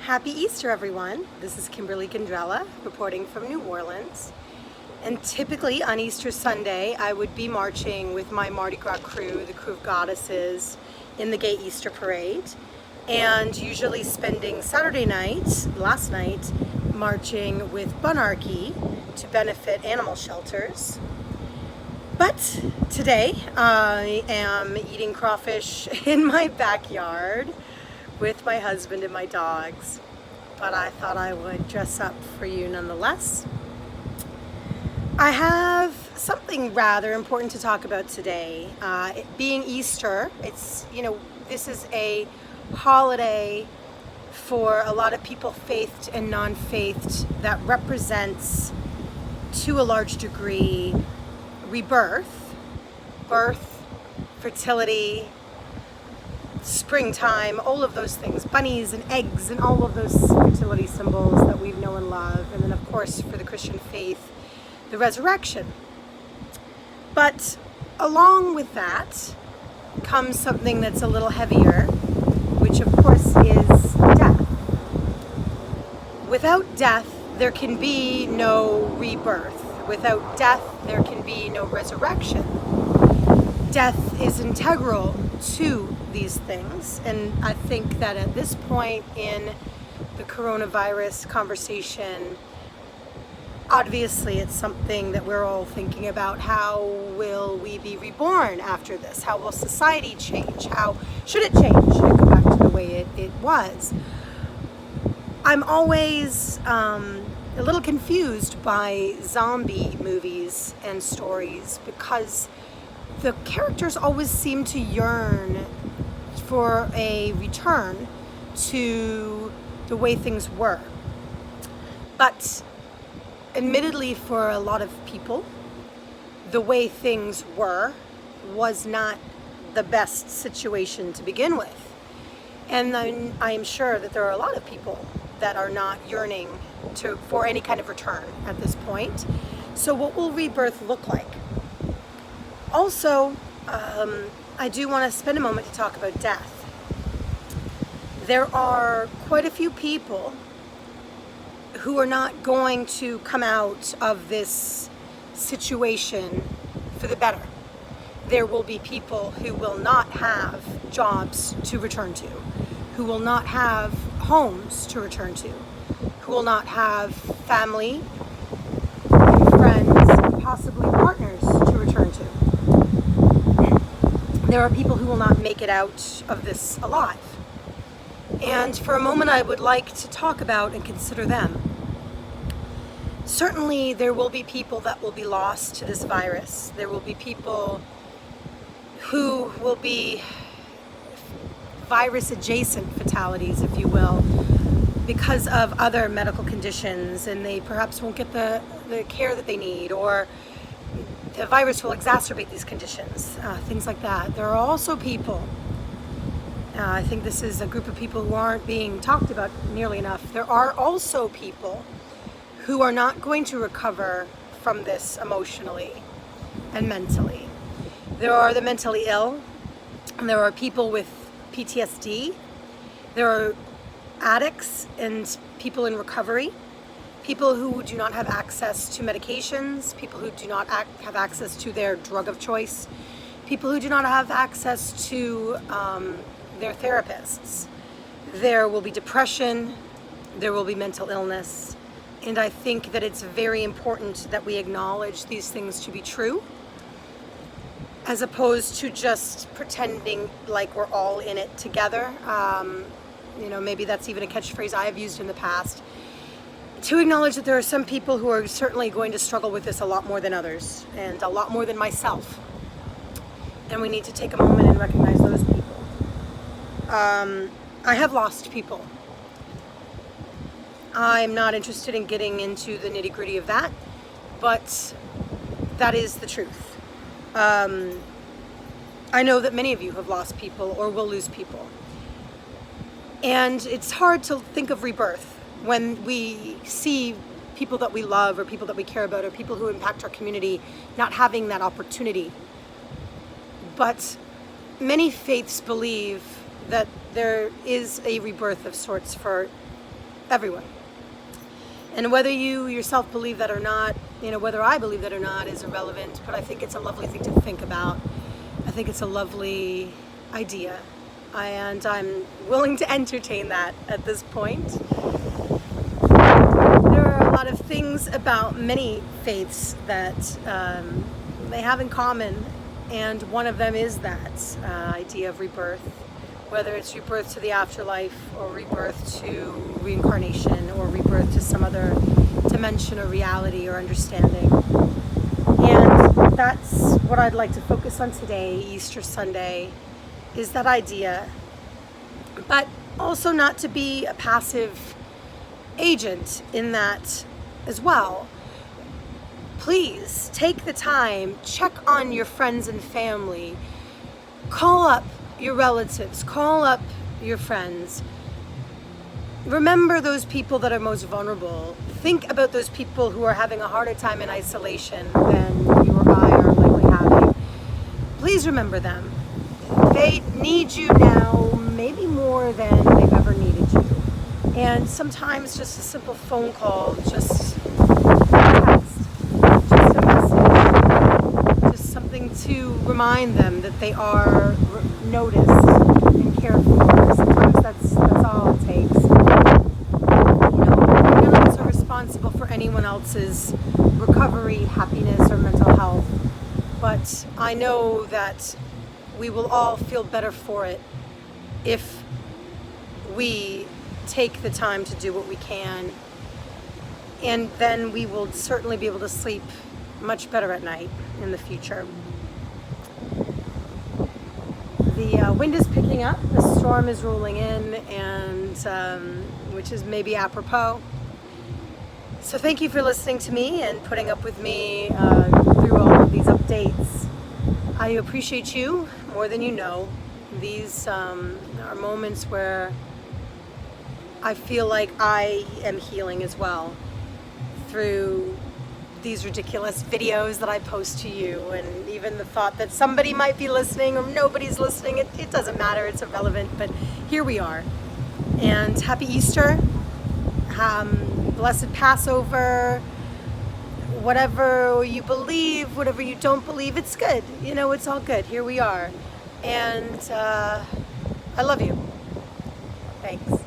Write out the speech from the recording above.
Happy Easter, everyone. This is Kimberly Gandrella reporting from New Orleans. And typically on Easter Sunday, I would be marching with my Mardi Gras crew, the Crew of Goddesses, in the Gay Easter Parade. And usually spending Saturday night, last night, marching with Bunarchy to benefit animal shelters. But today I am eating crawfish in my backyard with my husband and my dogs. But I thought I would dress up for you nonetheless. I have something rather important to talk about today. It being Easter, this is a holiday for a lot of people, faithed and non-faithed, that represents, to a large degree, rebirth, birth, fertility, springtime, all of those things, bunnies and eggs and all of those fertility symbols that we know and love. And then, of course, for the Christian faith, the resurrection. But along with that comes something that's a little heavier, which of course is death. Without death, there can be no rebirth. Without death, there can be no resurrection. Death is integral to these things, and I think that at this point in the coronavirus conversation, obviously it's something that we're all thinking about. How will we be reborn after this? How will society change? How should it change and go back to the way it was? I'm always a little confused by zombie movies and stories, because the characters always seem to yearn for a return to the way things were. But admittedly, for a lot of people, the way things were was not the best situation to begin with. And then I am sure that there are a lot of people that are not yearning for any kind of return at this point. So what will rebirth look like? Also, I do want to spend a moment to talk about death. There are quite a few people who are not going to come out of this situation for the better. There will be people who will not have jobs to return to, who will not have homes to return to, who will not have family, friends, and possibly partners to return to. There are people who will not make it out of this alive. And for a moment, I would like to talk about and consider them. Certainly, there will be people that will be lost to this virus. There will be people who will be virus-adjacent fatalities, if you will, because of other medical conditions, and they perhaps won't get the care that they need, or the virus will exacerbate these conditions, things like that. There are also people, I think this is a group of people who aren't being talked about nearly enough. There are also people who are not going to recover from this emotionally and mentally. There are the mentally ill, and there are people with PTSD. There are addicts and people in recovery, people who do not have access to medications, people who do not have access to their drug of choice, people who do not have access to their therapists. There will be depression, there will be mental illness, and I think that it's very important that we acknowledge these things to be true, as opposed to just pretending like we're all in it together. Maybe that's even a catchphrase I have used in the past. To acknowledge that there are some people who are certainly going to struggle with this a lot more than others, and a lot more than myself. And we need to take a moment and recognize those people. I have lost people. I'm not interested in getting into the nitty-gritty of that, but that is the truth. I know that many of you have lost people or will lose people. And it's hard to think of rebirth when we see people that we love or people that we care about or people who impact our community not having that opportunity. But many faiths believe that there is a rebirth of sorts for everyone. And whether you yourself believe that or not, whether I believe that or not is irrelevant, but I think it's a lovely thing to think about. I think it's a lovely idea, and I'm willing to entertain that at this point. There are a lot of things about many faiths that they have in common, and one of them is that idea of rebirth, whether it's rebirth to the afterlife or rebirth to reincarnation or rebirth to some other dimension or reality or understanding. And that's what I'd like to focus on today, Easter Sunday, is that idea. But also not to be a passive agent in that as well. Please take the time, check on your friends and family, call up your relatives, call up your friends. Remember those people that are most vulnerable. Think about those people who are having a harder time in isolation than you or I are likely having. Please remember them. They need you now, maybe more than they've ever needed you. And sometimes just a simple phone call, just a text, just a message, just something to remind them that they are noticed and cared for. Sometimes that's all it takes. None of us are responsible for anyone else's recovery, happiness, or mental health. But I know that we will all feel better for it if we take the time to do what we can. And then we will certainly be able to sleep much better at night in the future. The wind is picking up, the storm is rolling in, and which is maybe apropos. So thank you for listening to me and putting up with me through all of these updates. I appreciate you more than you know. These are moments where I feel like I am healing as well through these ridiculous videos that I post to you, and even the thought that somebody might be listening or nobody's listening, it doesn't matter, it's irrelevant, but here we are. And happy Easter, blessed Passover, whatever you believe, whatever you don't believe, it's good. It's all good. Here we are. And I love you. Thanks.